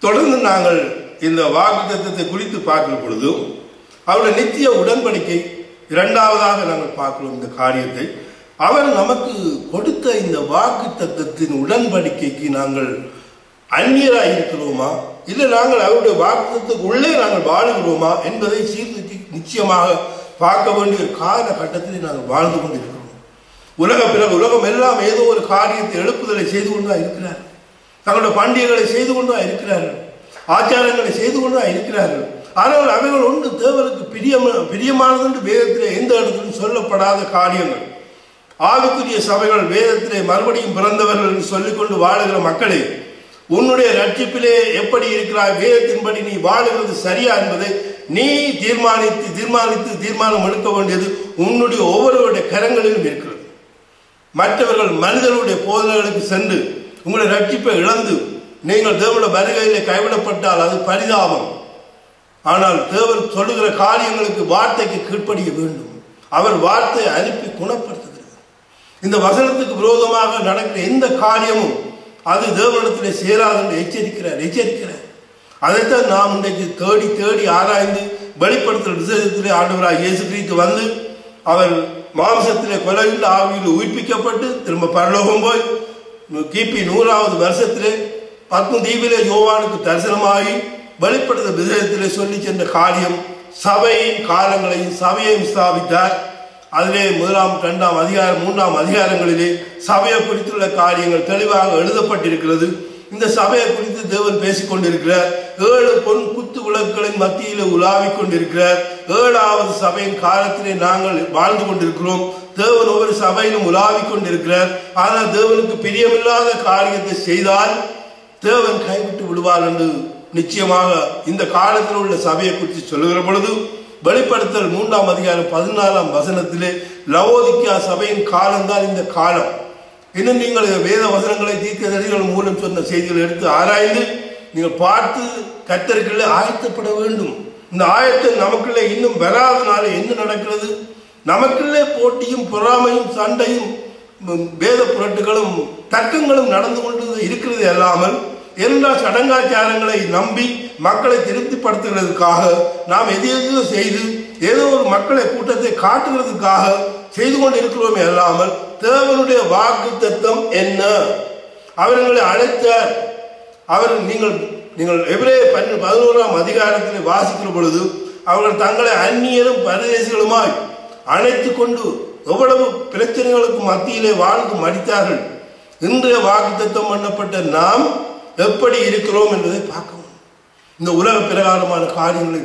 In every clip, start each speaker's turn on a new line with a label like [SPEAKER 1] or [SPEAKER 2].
[SPEAKER 1] தொடர்ந்து நாங்கள் இந்த வாக்குத்தத்தத்தை குறித்து பார்க்கிற பொழுது அவருடைய நித்திய உடன்படிக்கை இரண்டாவதாக நாங்கள் பார்க்கிறோம். இந்த காரியத்தை அவர் நமக்கு கொடுத்த இந்த வாக்குத்தத்தத்தின் உடன்படிக்கைக்கு நாங்கள் அந்நியராக இருக்கிறோமா, இல்லை நாங்கள் அவருடைய வாக்குத்தத்துக்கு உள்ளே நாங்கள் வாழுகிறோமா என்பதை சீர்தூக்கி நிச்சயமாக பார்க்க வேண்டிய ஒரு காலகட்டத்தில் நாங்கள் வாழ்ந்து கொண்டிருக்கிறோம். உலகம் எல்லாம் ஏதோ ஒரு காரியத்தை எழுப்புதலை செய்து கொண்டுதான் இருக்கிறார். தங்களுடைய பண்டிகைகளை செய்து கொண்டுதான் இருக்கிறார்கள், ஆச்சாரங்களை செய்து கொண்டுதான் இருக்கிறார்கள். ஆனால் அவைகள் ஒன்று தேவனுக்கு பிரியமானது என்று வேதத்திலே எந்த இடத்திலும் சொல்லப்படாத காரியங்கள். ஆவிக்குரிய சபைகள் வேதத்திலே மறுபடியும் பிறந்தவர்கள் என்று சொல்லிக்கொண்டு வாழுகிற மக்களே, உன்னுடைய ரட்சிப்பிலே எப்படி இருக்கிறாய், வேதத்தின்படி நீ வாழுகிறது சரியா என்பதை நீ தீர்மானம் எடுக்க வேண்டியது உன்னுடைய ஒவ்வொருவருடைய கரங்களிலும் இருக்கிறது. மற்றவர்கள் மனிதர்களுடைய போதனைகளுக்கு சென்று உங்களுடைய ரட்சிப்பை இழந்து நீங்கள் தேவனுடைய வருகையிலே கைவிடப்பட்டால் அது பரிதாபம். ஆனால் தேவன் சொல்லுகிற காரியங்களுக்கு வார்த்தைக்கு கீழ்ப்படிய வேண்டும். அவர் வார்த்தையை அனுப்பி குணப்படுத்துகிறது. இந்த வசனத்துக்கு விரோதமாக நடக்கிற எந்த காரியமும் அது தேவனிடத்திலே சேராது என்று எச்சரிக்கிறார். அதைத்தான் நாம் இன்றைக்கு தேடி ஆராய்ந்து வெளிப்படுத்துகிற விசேஷத்திலே ஆண்டவராக இயேசு கிறிஸ்து வந்து அவர் மாம்சத்திலே கொலையுள்ள ஆவியில் உயிர்ப்பிக்கப்பட்டு திரும்ப பரலோகம் போய் கிபி 100வது வருஷத்திலே பத்ம தீபிலே யோவானுக்கு தரிசனமாகி வெளிப்படுத்த விசேஷத்திலே சொல்லி சென்ற காரியம் சபையின் காலங்களையும் சபையையும் ஸ்தாபித்தார். அதிலே 1, 2 அதிகாரம் 3 அதிகாரங்களிலே சபையை குறித்துள்ள காரியங்கள் தெளிவாக எழுதப்பட்டிருக்கிறது. இந்த சபையை குறித்து தேவன் பேசிக் கொண்டிருக்கிறார். 7 பொன் குத்து விளக்குகளின் மத்தியிலே உலாவிக் கொண்டிருக்கிறார். 7வது சபையின் காலத்திலே நாங்கள் வாழ்ந்து கொண்டிருக்கிறோம். தேவன் ஒவ்வொரு சபையிலும் உலாவிக் கொண்டிருக்கிறார். ஆனால் தேவனுக்கு பிரியமில்லாத காரியத்தை செய்தால் தேவன் கைவிட்டு விடுவார் என்று நிச்சயமாக இந்த காலத்தில் உள்ள சபையை குறித்து சொல்லுகிற பொழுது வெளிப்படுத்தல் 3 அதிகாரம் 14 வசனத்திலே லவோதிக்கா சபையின் காலம்தான் இந்த காலம். இன்னும் நீங்கள் வேத வசனங்களை தீர்க்கதரிசிகள் மூலம் சொன்ன செய்திகளை எடுத்து ஆராய்ந்து நீங்கள் பார்த்து கர்த்தருக்குள்ளே ஆயத்தப்பட வேண்டும். இந்த ஆயத்தம் நமக்குள்ளே இன்னும் வராதனால என்ன நடக்கிறது? நமக்குள்ளே போட்டியும் பொறாமையும் சண்டையும் வேத புரட்டுகளும் தர்க்கங்களும் நடந்து கொண்டு இருக்கிறது அல்லாமல் எல்லா சடங்காச்சாரங்களை நம்பி மக்களை திருப்திப்படுத்துகிறதுக்காக நாம் எதையோ செய்து ஏதோ ஒரு மக்களை கூட்டத்தை காட்டுகிறதுக்காக செய்து கொண்டு இருக்கிறோமே அல்லாமல் தேவனுடைய வாக்குத்தத்தம் என்ன? அவர்களை அழைத்தார். அவர் நீங்கள் எபிரேயர் 11 அதிகாரத்தில் வாசிக்கிற பொழுது அவர்கள் தங்களை அந்நியரும் பரதேசிகளுமாய் அழைத்து கொண்டு எவ்வளவு பிரச்சனைகளுக்கு மத்தியிலே வாழ்ந்து மடித்தார்கள். இன்றைய வாக்குத்தத்தம் பண்ணப்பட்ட நாம் எப்படி இருக்கிறோம் என்பதை பார்க்கவும். இந்த உலக பிரகாரமான காரியங்களை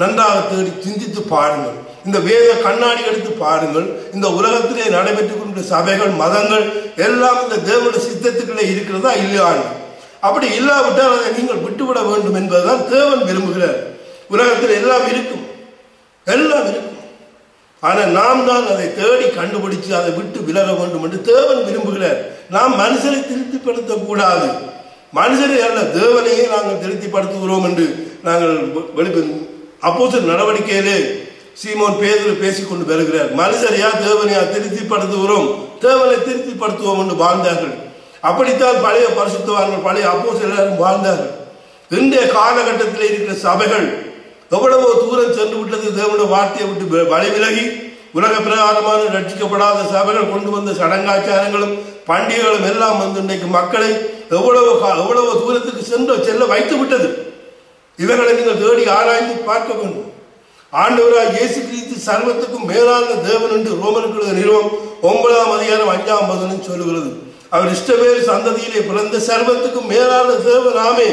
[SPEAKER 1] நன்றாக தேடி சிந்தித்து பாருங்கள். இந்த வேத கண்ணாடி எடுத்து பாருங்கள். இந்த உலகத்திலே நடைபெற்றுக் கொண்ட சபைகள் மதங்கள் எல்லாம் இந்த தேவனுடைய சித்தத்துக்குள்ளே இருக்கிறதா இல்லையான்னு, அப்படி இல்லாவிட்டால் அதை நீங்கள் விட்டுவிட வேண்டும் என்பதுதான் தேவன் விரும்புகிறார். உலகத்தில் எல்லாம் இருக்கும். ஆனால் நாம் தான் அதை தேடி கண்டுபிடிச்சு அதை விட்டு விலக வேண்டும் என்று தேவன் விரும்புகிறார். நாம் மனுஷரை திருப்திப்படுத்தக்கூடாது. மனுஷரை அல்ல, தேவனையே நாங்கள் திருப்திப்படுத்துகிறோம் என்று நாங்கள் அப்போஸ்தலர் நடவடிக்கையிலே சீமோன் பேதுரு பேசிக்கொண்டு வருகிறார். மனுஷரையா தேவனையா திருப்திப்படுத்துகிறோம், தேவனை திருப்திப்படுத்துவோம் என்று வாழ்ந்தார்கள். அப்படித்தான் பழைய பரிசுத்தவான்கள் பழைய அப்போஸ்தலர் வாழ்ந்தார்கள். இன்றைய காலகட்டத்தில் இருக்கிற சபைகள் எவ்வளவோ தூரம் சென்று விட்டது. தேவனுடைய வார்த்தையை விட்டு வழி விலகி உலக பிரகாரமான ரட்சிக்கப்படாத சபைகள் கொண்டு வந்த சடங்காச்சாரங்களும் பண்டிகைகளும் எல்லாம் வந்து இன்றைக்கு மக்களை எவ்வளவு தூரத்துக்கு செல்ல வைத்து விட்டது. இவர்களை நீங்கள் தேடி ஆராய்ந்து பார்க்க வேண்டும். ஆண்டவராய் இயேசு கிறிஸ்து சர்வத்துக்கும் மேலான தேவன் என்று ரோமருக்கு நிறுவனம் 9 அதிகாரம் 5 வசனம் சொல்லுகிறது. அவர் இஷ்டவேல் சந்ததியிலே பிறந்த சர்வத்துக்கும் மேலான தேவன். ஆமே,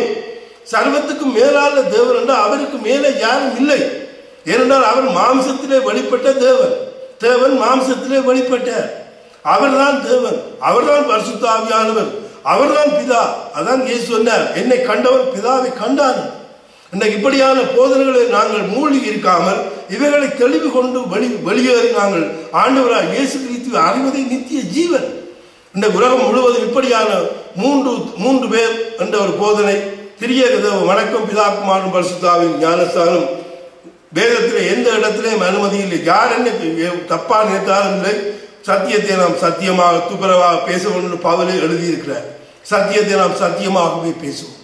[SPEAKER 1] சர்வத்துக்கும் மேலான தேவன் என்றால் அவருக்கு மேலே யாரும் இல்லை. ஏனென்றால் அவர் மாம்சத்திலே வெளிப்பட்ட தேவன் மாம்சத்திலே வெளிப்பட்டார். அவர்தான் தேவன், அவர்தான் பரிசுத்த ஆவியானவர், அவர்தான் பிதா. அதான் இயேசு சொன்னார், என்னை கண்டவன் பிதாவை கண்டான். இன்றைக்கு இப்படியான போதனைகளை நாங்கள் மூழ்கி இருக்காமல் இவைகளை தெளிவு கொண்டு வெளியேறி நாங்கள் ஆண்டவராய் இயேசு கிறிஸ்துவை அறிவதை நித்திய ஜீவன். இந்த உலகம் முழுவதும் இப்படியான மூன்று பேர் என்ற ஒரு போதனை, திரியேக தேவ வணக்கம், பிதாக்குமாரன் பரிசுத்தாவின் ஞானஸ்தானம் வேதத்தில் எந்த இடத்திலேயும் அனுமதி இல்லை. யார் என்ன தப்பா நினைத்தாலும் இல்லை. சத்தியத்தை நாம் சத்தியமாக துப்புரவாக பேச வேண்டும் பவுலே எழுதியிருக்கிறார். சத்தியத்தை நாம் சத்தியமாகவே பேசுவோம்.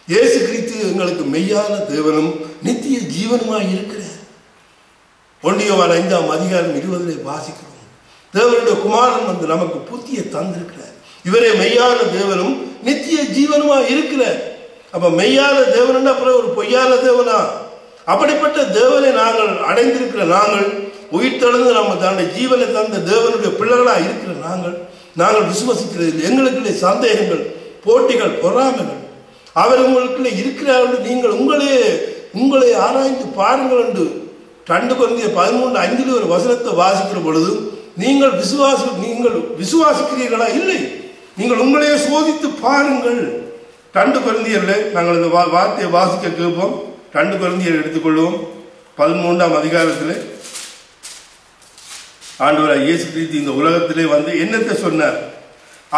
[SPEAKER 1] இயேசு கிறிஸ்து எங்களுக்கு மெய்யான தேவனும் நித்திய ஜீவனுமாய் இருக்கிறார். 1 யோவான் 5:20 வாசிக்கிறோம். தேவனுடைய குமாரன் வந்து நமக்கு புத்தியை தந்திருக்கிறார். இவரே மெய்யான தேவனும் நித்திய ஜீவனுமாய் இருக்கிறார். அப்ப மெய்யான தேவன் அப்புறம் ஒரு பொய்யான தேவனா? அப்படிப்பட்ட தேவனை நாங்கள் அடைந்திருக்கிற நாங்கள், உயிர்த்தெழுந்து நம்ம தன்னுடைய ஜீவனை தந்த தேவனுடைய பிள்ளைகளா இருக்கிற நாங்கள் விசுவசிக்கிறது எங்களுக்குள்ளே சந்தேகங்கள், போட்டிகள், பொறாமைகள் அவர் உங்களுக்குள்ளே இருக்கிறார் என்று நீங்கள் உங்களை ஆராய்ந்து பாருங்கள் என்று 2 கொரிந்தியர் 13:5 ஒரு வசனத்தை வாசிக்கிற பொழுது நீங்கள் விசுவாசிக்கிறீர்களா? இல்லை, நீங்கள் உங்களையே சோதித்து பாருங்கள். 2 கொரிந்தியர்ல நாங்கள் இந்த வார்த்தையை வாசிக்க கேட்போம். 2 கொரிந்தியர் எடுத்துக்கொள்வோம். 13ஆம் அதிகாரத்தில் ஆண்டவராகிய இயேசு கிறிஸ்து இந்த உலகத்திலே வந்து என்னத்தை சொன்னார்?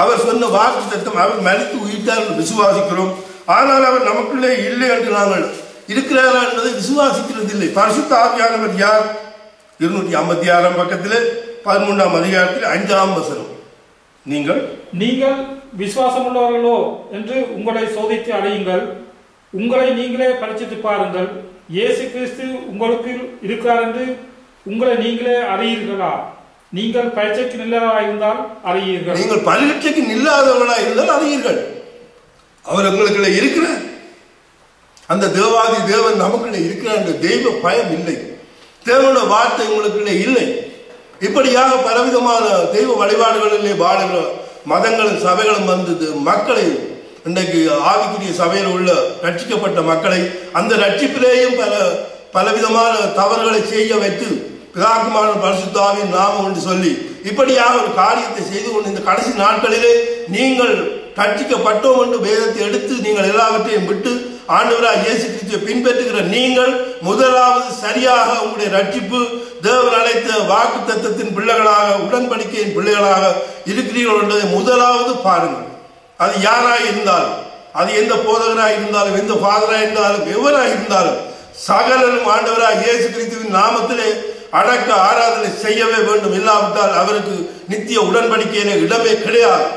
[SPEAKER 1] அவர் சொன்ன வாக்குத்தத்தம், அவர் மரித்து உயிர்த்தார் என்று விசுவாசிக்கிறோம். ஆனால் அவர் நமக்குள்ளே இல்லை என்று நாங்கள் இருக்கிறாரா என்பதை விசுவாசிக்கிறது இல்லை. பரிசுத்த ஆவியானவர் யார்? 256 பக்கத்தில் 13ஆம் அதிகாரத்தில் 5ஆம் வசனம். நீங்கள்
[SPEAKER 2] விசுவாசம் உள்ளவர்களோ என்று உங்களை சோதித்து அறியுங்கள், உங்களை நீங்களே பரிசித்து பாருங்கள், இயேசு கிறிஸ்து உங்களுக்கு இருக்கிறார் என்று உங்களை நீங்களே அறியீர்களா? நீங்கள் பரீட்சைக்கு நில்லாதவர்களாக இருந்தால் அறியீர்கள்.
[SPEAKER 1] நீங்கள் பரீட்சைக்கு நில்லாதவர்களாக இருந்தால் அறியீர்கள். அவர் உங்களுக்குள்ள இருக்கிறார். அந்த தேவாதி தேவன் நமக்குள்ள இருக்கிறார் என்ற தெய்வ பயம் இல்லை. தேவனுடைய வார்த்தை உங்களுக்குள்ள இல்லை. இப்படியாக பலவிதமான தெய்வ வழிபாடுகளிலே வாழுகிற மதங்களும் சபைகளும் வந்து மக்களை, இன்றைக்கு ஆவிக்குரிய சபையில் உள்ள ரட்சிக்கப்பட்ட மக்களை அந்த ரட்சிப்பிலேயும் பலவிதமான தவறுகளை செய்ய வைத்து பிதாக்குமான பரிசுத்த ஆவியின் நாமம் என்று சொல்லி இப்படியாக ஒரு காரியத்தை செய்து கொண்டு இந்த கடைசி நாட்களிலே நீங்கள் ரட்சிக்கப்பட்டோம் என்று வேதத்தை எடுத்து நீங்கள் எல்லாவற்றையும் விட்டு ஆண்டவராகிய இயேசு கிறிஸ்துவை பின்பற்றுகிற நீங்கள் முதலாவது சரியாக உங்களுடைய ரட்சிப்பு தேவன் அழைத்த வாக்கு தத்தத்தின் பிள்ளைகளாக, உடன்படிக்கையின் பிள்ளைகளாக இருக்கிறீர்கள் என்பதை முதலாவது பாருங்கள். அது யாராக இருந்தாலும், அது எந்த போதகராக இருந்தாலும், எந்த ஃபாதராக இருந்தாலும், எவராக இருந்தாலும் சகலரும் ஆண்டவராகிய இயேசு கிறிஸ்துவின் நாமத்திலே அடக்க ஆராதனை செய்யவே வேண்டும். இல்லாவிட்டால் அவருக்கு நித்திய உடன்படிக்கையிலே இடமே கிடையாது.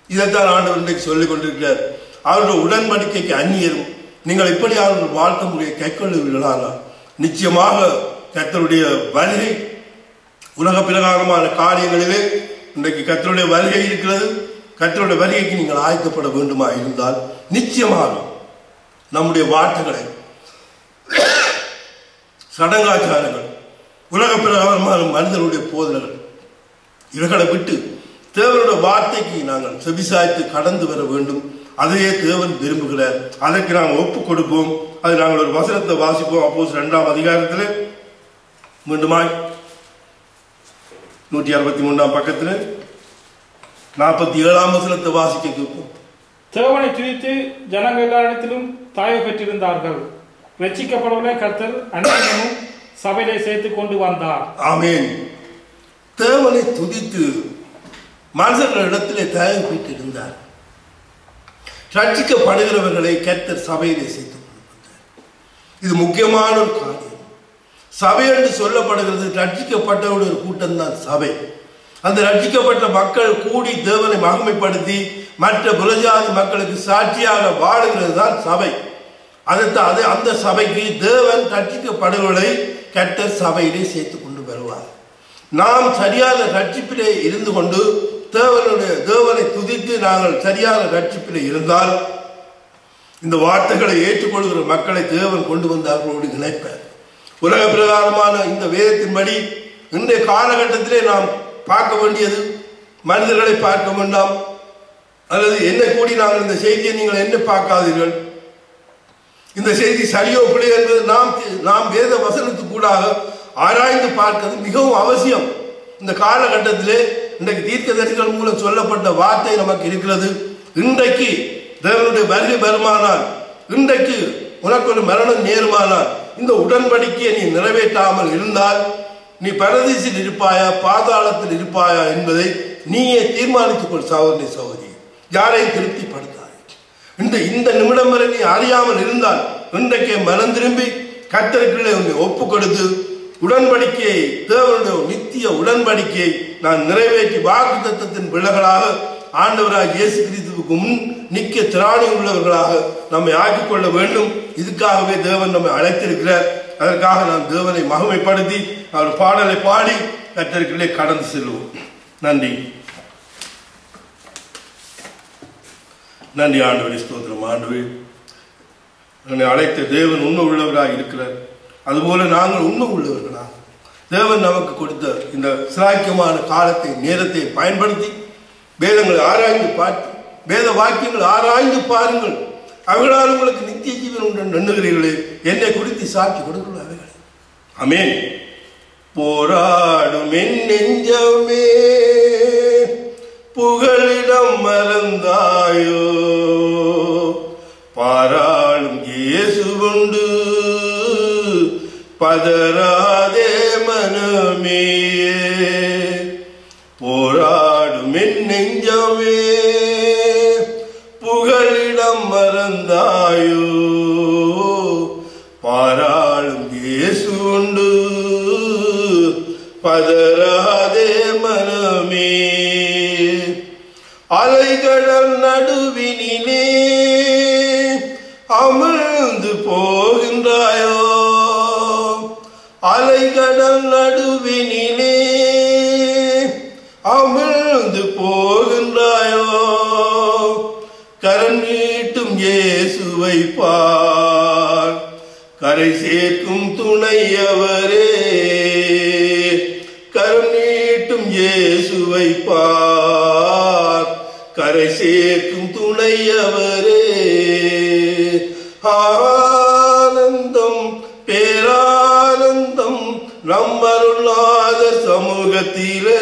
[SPEAKER 1] இதைத்தான் ஆண்டவர் இன்றைக்கு சொல்லிக் கொண்டிருக்கிறார். அவருடைய உடன்படிக்கைக்கு அந்நியரும் நீங்கள் இப்படி அவர்கள் வாழ்க்கை முறையை கைக்கொள்ளுவீர்களானால் நிச்சயமாக கர்த்தருடைய வருகை உலக பிரகாரமான காரியங்களிலே இன்றைக்கு கர்த்தருடைய வருகை இருக்கிறது. கர்த்தருடைய வருகைக்கு நீங்கள் ஆயத்தப்பட வேண்டுமா இருந்தால் நிச்சயமாக நம்முடைய வார்த்தைகளை, சடங்காச்சாரங்கள், உலக பிரகாரமான மனிதனுடைய போதனைகள் இவர்களை விட்டு தேவனுடைய வார்த்தைக்கு நாங்கள் செவிசாய்த்து கடந்து வர வேண்டும். அதையே தேவன் விரும்புகிறார். அதற்கு நாங்கள் ஒப்புக் கொடுப்போம். அது நாங்கள் ஒரு வசனத்தை வாசிப்போம். அப்போஸ்தலர் 2ஆம் அதிகாரத்தில் மீண்டுமாய் 163ஆம் பக்கத்தில் 47ஆம் வசனத்தை வாசிக்க கேட்போம்.
[SPEAKER 2] தேவனை துதித்து ஜனங்கள் எல்லாரிடத்திலும் தாயை பெற்றிருந்தார்கள். ரட்சிக்கப்படுவதை கர்த்தர் அனைவரும் சபையிலே சேர்த்து கொண்டு வந்தார்.
[SPEAKER 1] ஆமென். தேவனை துதித்து மனுஷர்களிடத்திலே தாயை பெற்றிருந்தார். ரட்சிக்கப்படுகிறவர்களை கர்த்தர் சபையிலே சேர்த்து கொண்டு வந்தார். இது முக்கியமான ஒரு காரியம். சபை என்று சொல்லப்படுகிறது ரட்சிக்கப்பட்டவருடைய ஒரு கூட்டம் தான் சபை. அந்த ரட்சிக்கப்பட்ட மக்கள் கூடி தேவனை மகிமைப்படுத்தி மற்ற புறஜாதி மக்களுக்கு சாட்சியாக வாழுகிறது தான் சபை. அந்த சபைக்கு தேவன் ரட்சிக்கப்படுவதை கர்த்தர் சபையிலே சேர்த்து கொண்டு வருவார். நாம் சரியான ரட்சிப்பிலே இருந்து கொண்டு தேவனை துதித்து நாங்கள் சரியான ரட்சிப்பிலே இருந்தால் இந்த வார்த்தைகளை ஏற்றுக்கொள்கிற மக்களை தேவன் கொண்டு வந்து அவர்களோடு இணைப்பார். உலக பிரகாரமான இந்த வேதத்தின்படி இன்றைய காலகட்டத்திலே நாம் பார்க்க வேண்டியது மனிதர்களை பார்க்க வேண்டாம், அல்லது என்ன கூடி நாங்கள் இந்த செய்தியை நீங்கள் என்ன பார்க்காதீர்கள், இந்த செய்தி சரியோ பிழை என்பது நாம் வேத வசனத்துக்கூடாக ஆராய்ந்து பார்க்கிறது மிகவும் அவசியம். இந்த காலகட்டத்திலே இன்றைக்கு தீர்க்கதரிசிகள் மூலம் சொல்லப்பட்ட வார்த்தை நமக்கு இருக்கிறது. இன்றைக்கு தேவனுடைய வருகை வருமானால், இன்றைக்கு உனக்கு ஒரு மரணம் நேருமானால், இந்த உடன்படிக்கையை நீ நிறைவேற்றாமல் இருந்தால் நீ பரதீசில் இருப்பாயா பாதாளத்தில் இருப்பாயா என்பதை நீயே தீர்மானித்துக் கொள். சகோதரி சகோதரி, யாரையும் திருப்திப்படுத்தாது. இந்த நிமிடம் வரை நீ அறியாமல் இருந்தால் இன்றைக்கே மனம் திரும்பி கர்த்தருக்குள்ளே உன்னை ஒப்பு கொடுத்து உடன்படிக்கையை, தேவனுடைய நித்திய உடன்படிக்கையை நான் நிறைவேற்றி வாக்குத்தத்தத்தின் பிள்ளைகளாக ஆண்டவராக இயேசு கிறிஸ்துவுக்கு முன் நிக்க திராணி உள்ளவர்களாக நம்மை ஆக்கிக் கொள்ள வேண்டும். இதுக்காகவே தேவன் நம்மை அழைத்திருக்கிறார். அதற்காக நாம் தேவனை மகிமைப்படுத்தி அவர் பாடலை பாடி கர்த்தருக்குள்ளே கடந்து செல்வோம். நன்றி. நன்றி ஆண்டவரே, ஸ்தோத்திரம் ஆண்டவரே. என்னை அழைத்த தேவன் உண்மை உள்ளவராக இருக்கிறார். அதுபோல நாங்கள் உண்மை உள்ளவர்களாக தேவன் நமக்கு கொடுத்த இந்த சிலாக்கியமான காலத்தை நேரத்தை பயன்படுத்தி வேதங்களை ஆராய்ந்து பார்த்து வேத வாக்கியங்கள் ஆராய்ந்து பாருங்கள். அவர்களால் உங்களுக்கு நித்திய ஜீவன் உண்டு எண்ணுகிறீர்களே, என்னை குறித்து சாட்சி கொடுங்கள் அவைகள். ஆமென். போராடும் என் நெஞ்சமே புகழிடம் மறந்தாயோ, பாராளும் இயேசு உண்டு பதறாதே மனமே. போராடும் என் நெஞ்சமே புகழிடம் மறந்தாயோ, பாராளும் இயேசு உண்டு பதறாதே மனமே. அலைகடல் நடுவினிலே அமிழ்ந்து போகின்றாயோ, அலைகடல் நடுவினிலே அமிழ்ந்து போகின்றாயோ, கரம் நீட்டும் இயேசுவை பார், கரை சேர்க்கும் துணையவரே. கரம் நீட்டும் இயேசுவை பார், கரை சேர்க்கும் துணையவரே. ஆனந்தம் பேரானந்தம் நம்மருளாத சமூகத்திலே,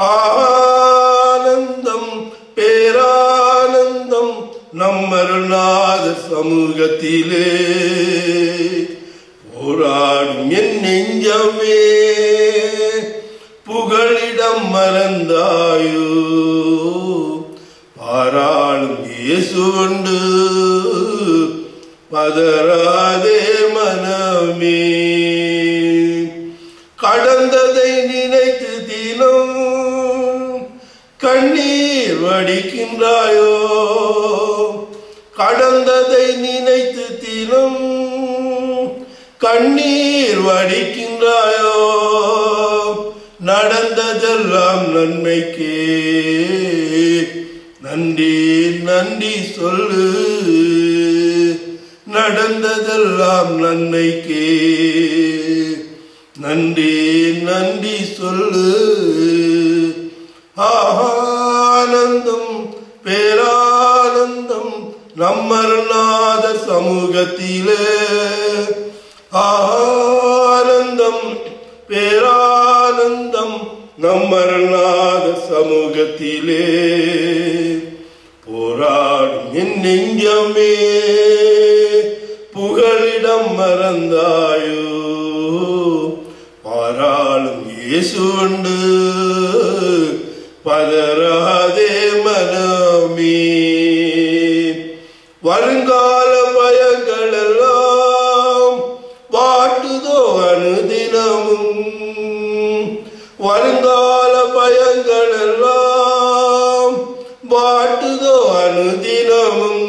[SPEAKER 1] ஆனந்தம் பேரானந்தம் நம்மருளாத சமூகத்திலே. போராடும் என் நெஞ்சமே புகழிடம் மறந்தாயோ, பாராளும் இயேசு உண்டு பதறாதே மனமே. கடந்ததை நினைத்து தினம் கண்ணீர் வடிக்கின்றாயோ, கடந்ததை நினைத்து தினம் கண்ணீர் வடிக்கின்றாயோ, நடந்ததெல்லாம் நன்மைக்கே நன்றி நன்றி சொல்லு. நடந்ததெல்லாம் நன்மைக்கே நன்றி நன்றி சொல்லு. ஆனந்தம் பேரானந்தம் நம்மருளாத சமூகத்திலே, ஆனந்தம் பேரானந்தம் நம்மருளாத சமூகத்திலே. போராடும் என் நெஞ்சமே புகழிடம் மறந்தாயோ, பாராளும் இயேசு உண்டு பதறாதே மனமே. வருங்கால பயங்கள் எல்லாம் வாட்டுதோ அனுதினமும், வருங்கால பயங்கள் எல்லாம் வாட்டுதோ அனுதினமும்.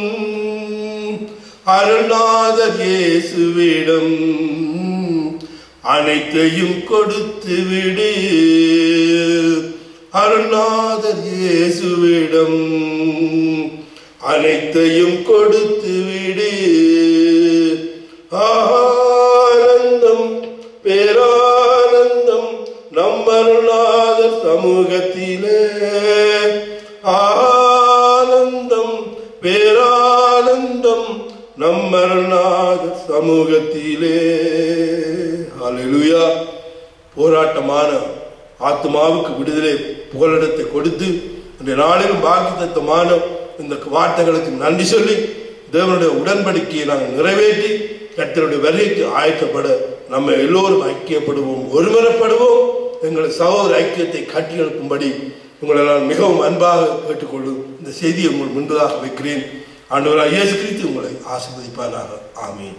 [SPEAKER 1] அருள்நாதர் இயேசுவிடம் அனைத்தையும் கொடுத்து விடு, அருள்நாதர் இயேசுவிடம் அனைத்தையும் கொடுத்து விடு. ஆனந்தம் பேரானந்தம் நம்மருளாதர் சமூகத்திலே, ஆனந்தம் பேரானந்தம் நம்மருளாதர் சமூகத்திலே. ஹல்லேலூயா. போராட்டமான ஆத்மாவுக்கு விடுதலை புகலிடத்தை கொடுத்து இந்த நாளிலும் பாக்கியத்தமான இந்த வார்த்தைகளுக்கு நன்றி சொல்லி தேவனுடைய உடன்படிக்கையை நாங்கள் நிறைவேற்றி கர்த்தருடைய வருகைக்கு ஆயத்தப்பட நம்ம எல்லோரும் ஐக்கியப்படுவோம், ஒருமனப்படுவோம். எங்களை சகோதர ஐக்கியத்தை கட்டியெழுப்பும்படி உங்களை நான் மிகவும் அன்பாக கேட்டுக்கொள்ளும் இந்த செய்தியை உங்கள் முன்பதாக வைக்கிறேன். ஆண்டவராகிய இயேசு கிறிஸ்து உங்களை ஆசீர்வதிப்பாராக. ஆமென்.